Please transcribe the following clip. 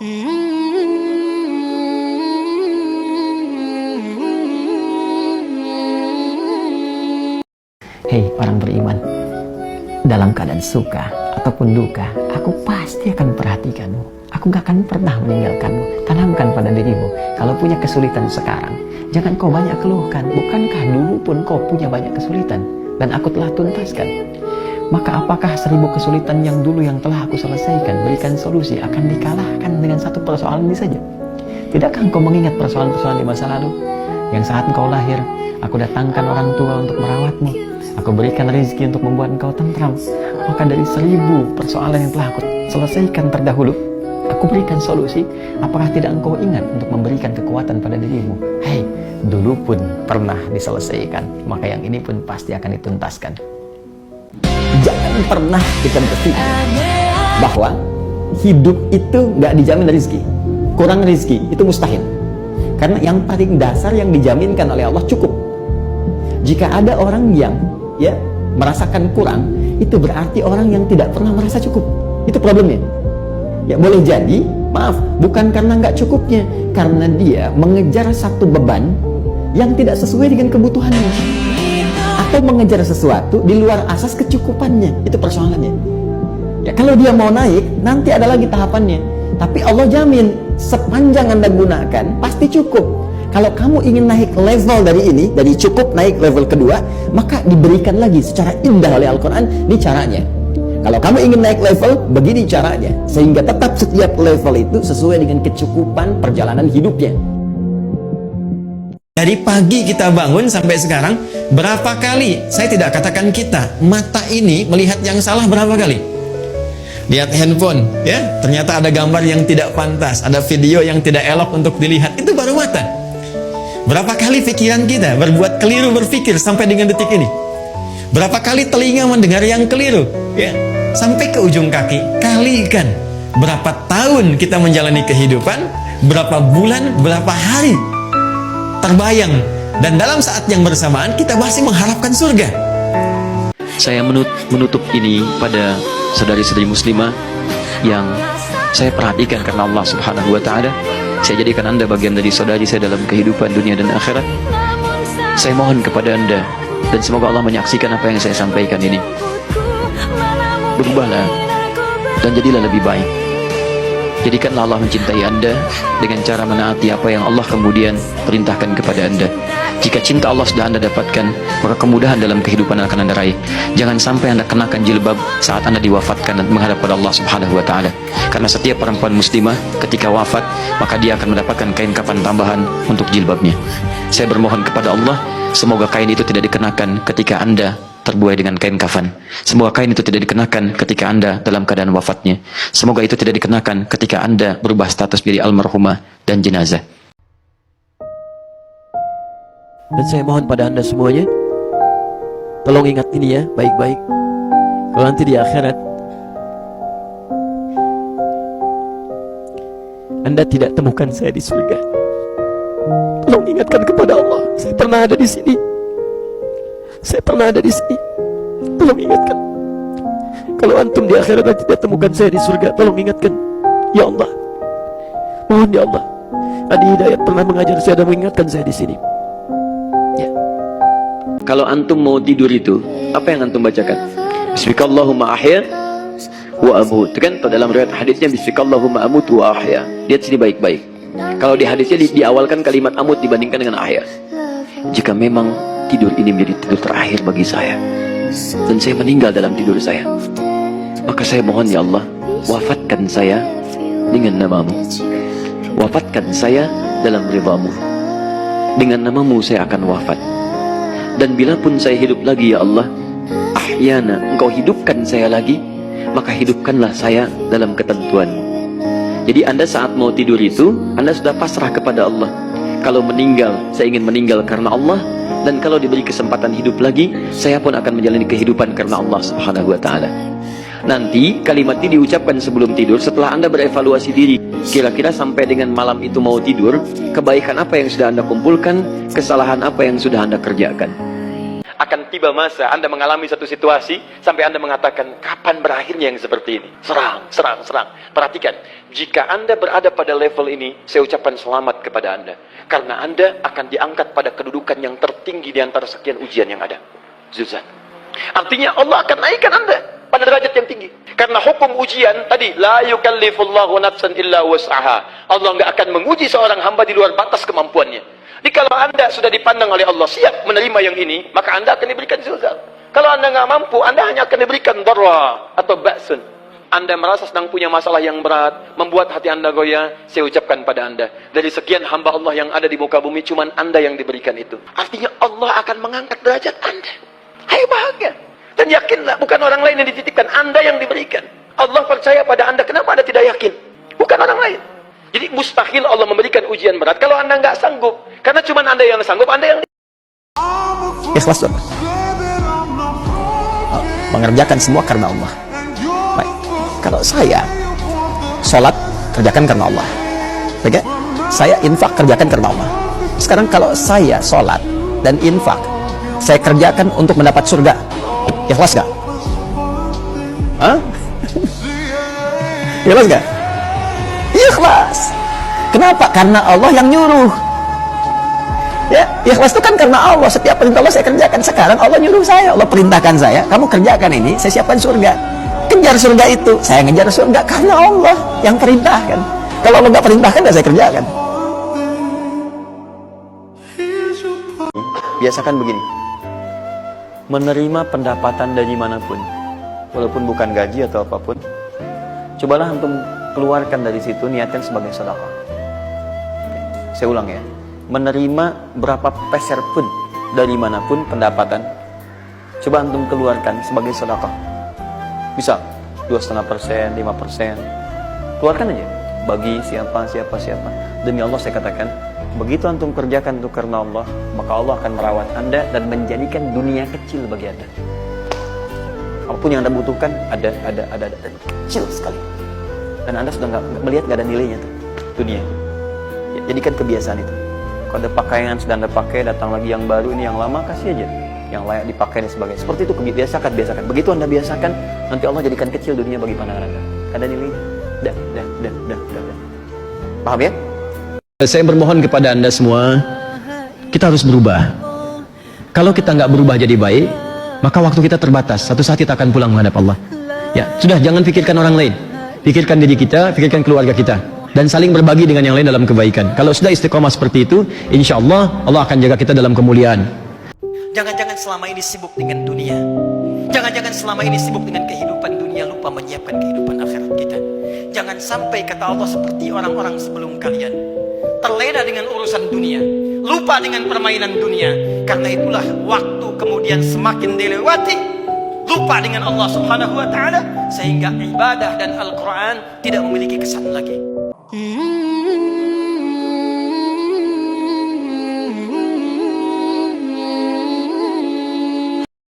Hei orang beriman, dalam keadaan suka ataupun duka, aku pasti akan perhatikanmu. Aku gak akan pernah meninggalkanmu. Tanamkan pada dirimu, kalau punya kesulitan sekarang, jangan kau banyak keluhkan. Bukankah dulu pun kau punya banyak kesulitan dan aku telah tuntaskan? Maka apakah 1000 kesulitan yang dulu yang telah aku selesaikan, berikan solusi, akan dikalahkan dengan satu persoalan ini saja? Tidakkah engkau mengingat persoalan-persoalan di masa lalu? Yang saat engkau lahir, aku datangkan orang tua untuk merawatmu. Aku berikan rezeki untuk membuat engkau tentram. Maka dari 1000 persoalan yang telah aku selesaikan terdahulu, aku berikan solusi. Apakah tidak engkau ingat untuk memberikan kekuatan pada dirimu? Hei, dulu pun pernah diselesaikan, maka yang ini pun pasti akan dituntaskan. Jangan pernah kita berpikir bahwa hidup itu nggak dijamin rezeki. Kurang rezeki itu mustahil. Karena yang paling dasar yang dijaminkan oleh Allah cukup. Jika ada orang yang merasakan kurang, itu berarti orang yang tidak pernah merasa cukup. Itu problemnya. Ya boleh jadi, maaf, bukan karena nggak cukupnya, karena dia mengejar satu beban yang tidak sesuai dengan kebutuhannya, atau mengejar sesuatu di luar asas kecukupannya. Itu persoalannya. Ya kalau dia mau naik, nanti ada lagi tahapannya. Tapi Allah jamin sepanjang Anda gunakan pasti cukup. Kalau kamu ingin naik level dari ini, dari cukup naik level kedua, maka diberikan lagi secara indah oleh Al-Quran, ini caranya. Kalau kamu ingin naik level, begini caranya. Sehingga tetap setiap level itu sesuai dengan kecukupan perjalanan hidupnya. Dari pagi kita bangun sampai sekarang, berapa kali, saya tidak katakan kita, mata ini melihat yang salah berapa kali? Lihat handphone, ya, ternyata ada gambar yang tidak pantas, ada video yang tidak elok untuk dilihat, itu baru mata. Berapa kali pikiran kita berbuat keliru berpikir sampai dengan detik ini? Berapa kali telinga mendengar yang keliru? Ya, sampai ke ujung kaki. Kalikan berapa tahun kita menjalani kehidupan, berapa bulan, berapa hari terbayang, dan dalam saat yang bersamaan kita masih mengharapkan surga. Saya menutup ini pada saudari-saudari muslimah yang saya perhatikan karena Allah Subhanahu wa Ta'ala. Saya jadikan Anda bagian dari saudari saya dalam kehidupan dunia dan akhirat. Saya mohon kepada Anda, dan semoga Allah menyaksikan apa yang saya sampaikan ini. Berubahlah dan jadilah lebih baik. Jadikanlah Allah mencintai Anda dengan cara menaati apa yang Allah kemudian perintahkan kepada Anda. Jika cinta Allah sudah Anda dapatkan, maka kemudahan dalam kehidupan akan Anda raih. Jangan sampai Anda kenakan jilbab saat Anda diwafatkan dan menghadap pada Allah Subhanahu wa Ta'ala. Karena setiap perempuan muslimah ketika wafat, maka dia akan mendapatkan kain kafan tambahan untuk jilbabnya. Saya bermohon kepada Allah, semoga kain itu tidak dikenakan ketika Anda terbuai dengan kain kafan. Semoga kain itu tidak dikenakan ketika Anda dalam keadaan wafatnya. Semoga itu tidak dikenakan ketika Anda berubah status menjadi almarhumah dan jenazah. Dan saya mohon pada Anda semuanya, tolong ingat ini ya, baik-baik. Kalau nanti di akhirat Anda tidak temukan saya di surga, tolong ingatkan kepada Allah, saya pernah ada di sini. Saya pernah ada di sini. Tolong ingatkan. Kalau antum di akhirat nanti tidak temukan saya di surga, tolong ingatkan. Ya Allah, mohon ya Allah, Adi Hidayat pernah mengajar saya dan mengingatkan saya di sini. Kalau antum mau tidur itu, apa yang antum bacakan? Bismikallahumma ahya wa amut. Kan dalam riwayat hadisnya Bismikallahumma amut wa ahya. Lihat sini baik-baik. Kalau di hadisnya diawalkan kalimat amut dibandingkan dengan ahya. Jika memang tidur ini menjadi tidur terakhir bagi saya, dan saya meninggal dalam tidur saya, maka saya mohon ya Allah, wafatkan saya dengan namamu. Wafatkan saya dalam ridhamu. Dengan namamu saya akan wafat. Dan bila pun saya hidup lagi ya Allah, ahyana, engkau hidupkan saya lagi, maka hidupkanlah saya dalam ketentuan. Jadi Anda saat mau tidur itu, Anda sudah pasrah kepada Allah. Kalau meninggal, saya ingin meninggal karena Allah. Dan kalau diberi kesempatan hidup lagi, saya pun akan menjalani kehidupan karena Allah Subhanahu wa Ta'ala. Nanti kalimat ini diucapkan sebelum tidur, setelah Anda berevaluasi diri, kira-kira sampai dengan malam itu mau tidur, kebaikan apa yang sudah Anda kumpulkan, kesalahan apa yang sudah Anda kerjakan. Akan tiba masa Anda mengalami satu situasi sampai Anda mengatakan, kapan berakhirnya yang seperti ini? Serang. Perhatikan, jika Anda berada pada level ini, saya ucapkan selamat kepada Anda. Karena Anda akan diangkat pada kedudukan yang tertinggi di antara sekian ujian yang ada. Zuzan. Artinya Allah akan naikkan Anda pada derajat yang tinggi. Karena hukum ujian tadi, la yukallifullahu nafsan illa wus'aha. Allah nggak akan menguji seorang hamba di luar batas kemampuannya. Jadi kalau Anda sudah dipandang oleh Allah siap menerima yang ini, maka Anda akan diberikan zilzal. Kalau Anda nggak mampu, Anda hanya akan diberikan darra atau ba'sun. Anda merasa sedang punya masalah yang berat, membuat hati Anda goyah, saya ucapkan pada Anda, dari sekian hamba Allah yang ada di muka bumi, cuman Anda yang diberikan itu. Artinya Allah akan mengangkat derajat Anda. Ayo bahagia. Dan yakinlah, bukan orang lain yang dititipkan, Anda yang diberikan. Allah percaya pada Anda, kenapa Anda tidak yakin? Bukan orang lain. Jadi mustahil Allah memberikan ujian berat kalau Anda nggak sanggup. Karena cuma Anda yang sanggup, Anda yang Ikhlas, saudara. Mengerjakan semua karena Allah. Baik. Kalau saya sholat, kerjakan karena Allah. Oke? Saya infak, kerjakan karena Allah. Sekarang kalau saya sholat dan infak, saya kerjakan untuk mendapat surga. Ikhlas gak? Hah? Ikhlas gak? Ikhlas. Kenapa? Karena Allah yang nyuruh. Ya, ikhlas itu kan karena Allah. Setiap perintah Allah saya kerjakan. Sekarang Allah nyuruh saya, Allah perintahkan saya, kamu kerjakan ini, saya siapkan surga. Kejar surga itu. Saya ngejar surga karena Allah yang perintahkan. Kalau Allah nggak perintahkan, nggak saya kerjakan. biasakan begini. Menerima pendapatan dari manapun, walaupun bukan gaji atau apapun, cobalah antum keluarkan dari situ, niatkan sebagai sedekah. Saya ulang ya, menerima berapa peser pun dari manapun pendapatan, coba antum keluarkan sebagai sedekah. Bisa 2,5%, 5%, keluarkan aja. Bagi siapa. Demi Allah saya katakan, begitu antum kerjakan itu karena Allah, maka Allah akan merawat anda dan menjadikan dunia kecil bagi anda. Apapun yang anda butuhkan, ada kecil sekali. Dan anda sudah melihat nggak ada nilainya tuh dunia. Ya, jadikan kebiasaan itu. Kalau ada pakaian sudah anda pakai, datang lagi yang baru, ini yang lama kasih aja, yang layak dipakai dan sebagainya. Seperti itu biasakan. Begitu anda biasakan, nanti Allah jadikan kecil dunia bagi pandangan anda. Ada nilainya. Dah. Paham ya? Saya bermohon kepada anda semua, kita harus berubah. Kalau kita nggak berubah jadi baik, maka waktu kita terbatas. Satu saat kita akan pulang menghadap Allah. Ya, sudah, jangan pikirkan orang lain. Pikirkan diri kita, pikirkan keluarga kita, dan saling berbagi dengan yang lain dalam kebaikan. Kalau sudah istiqomah seperti itu, insya Allah Allah akan jaga kita dalam kemuliaan. Jangan-jangan selama ini sibuk dengan dunia. Jangan-jangan selama ini sibuk dengan kehidupan dunia, lupa menyiapkan kehidupan akhirat kita. Jangan sampai kata Allah seperti orang-orang sebelum kalian, terlena dengan urusan dunia, lupa dengan permainan dunia. Karena itulah waktu kemudian semakin dilewati, lupa dengan Allah Subhanahu wa ta'ala, sehingga ibadah dan Al-Quran tidak memiliki kesan lagi.